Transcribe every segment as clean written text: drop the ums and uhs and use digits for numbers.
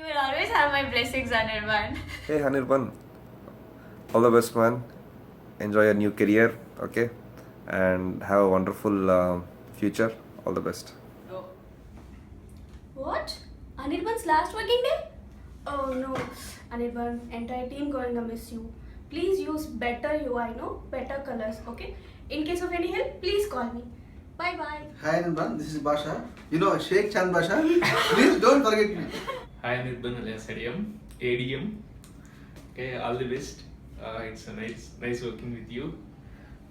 You will always have my blessings, Anirban. Hey Anirban, all the best, man. Enjoy your new career, okay? And have a wonderful future. All the best. Oh. What? Anirban's last working day? Oh no, Anirban, entire team going to miss you. Please use better UI, no? Better colors, okay? In case of any help, please call me. Bye bye. Hi Anirban, this is Basha. You know Sheikh Chand Basha. Please don't forget me. Hi Anirban alias ADM. Okay, all the best. It's a nice working with you.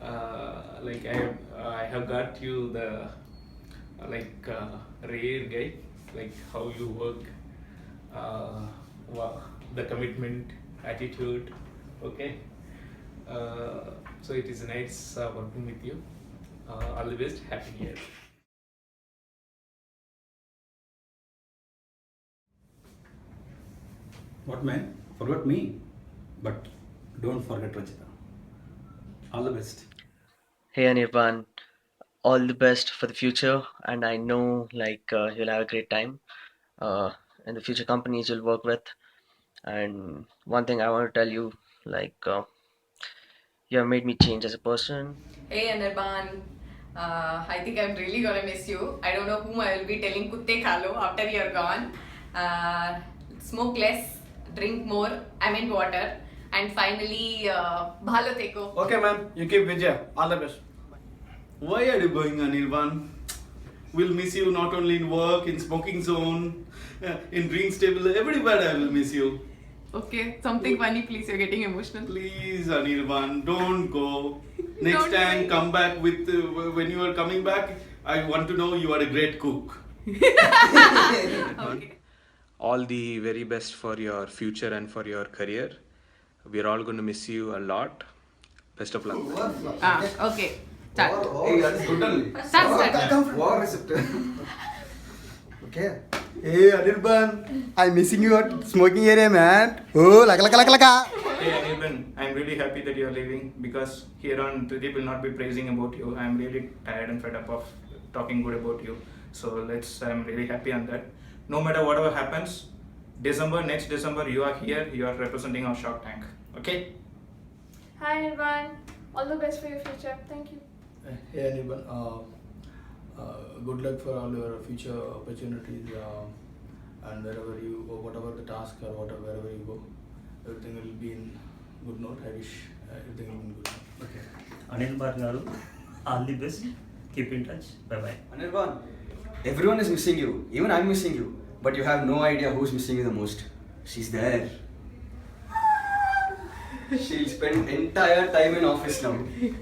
Like I have got you the rare guy, like how you work, wow, the commitment, attitude. Okay, so it is nice working with you. All the best. Happy New Year. What man? Forgot me. But don't forget Rachita. All the best. Hey Anirban, all the best for the future, and I know you'll have a great time in the future companies you'll work with. And one thing I want to tell you, like you have made me change as a person. Hey Anirban, I think I'm really gonna miss you. I don't know whom I will be telling kutte khalo after you're gone. Smoke less, drink more, I meant water. And finally, bhalo teko. Okay, man. You keep Vijay. All the best. Why are you going, Anirban? We'll miss you not only in work, in smoking zone, in drinks table, everywhere I will miss you. Okay, something funny, please. You're getting emotional. Please, Anirban, don't go. Next Don't time, worry. come back with. When you are coming back, I want to know you are a great cook. Okay. All the very best for your future and for your career. We're all going to miss you a lot. Best of luck. Okay. Start. Hey, that is good only. Start. War receptor. Okay. Hey Anirban, I'm missing you at smoking area, man. Oh, laka. Hey Anirban, I'm really happy that you're leaving because here on Tridip will not be praising about you. I'm really tired and fed up of talking good about you. So I'm really happy on that. No matter whatever happens, next December, you are here, you are representing our Shark Tank. Okay? Hi, Anirban. All the best for your future. Thank you. Hey Anirban, good luck for all your future opportunities and wherever you go, whatever the task or wherever you go, everything will be in good note. I wish everything will be in good note. Okay. Anirban garu, all the best. Keep in touch. Bye bye. Anirban, everyone is missing you. Even I'm missing you. But you have no idea who's missing you the most. She's there. She'll spend entire time in office now.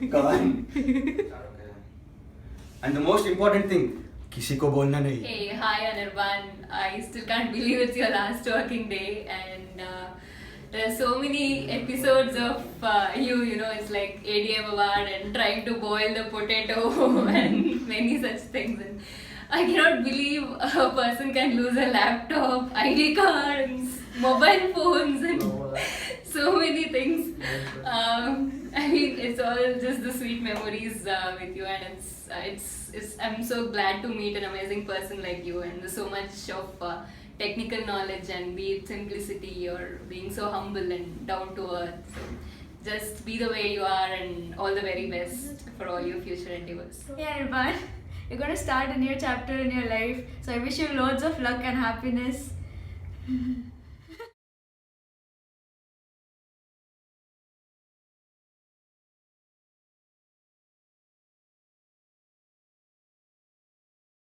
Gone. And the most important thing, किसी को बोलना नहीं. Hey, hi Anirban. I still can't believe it's your last working day, and there are so many episodes of you know, it's like ADM award and trying to boil the potato and many such things. And I cannot believe a person can lose a laptop, ID cards, mobile phones, and so many things. I mean, it's all just the sweet memories with you, and it's. I'm so glad to meet an amazing person like you, and there's so much of technical knowledge, and be it simplicity or being so humble and down to earth. So just be the way you are, and all the very best for all your future endeavors. Hey, Anirban. You're going to start a new chapter in your life. So I wish you loads of luck and happiness.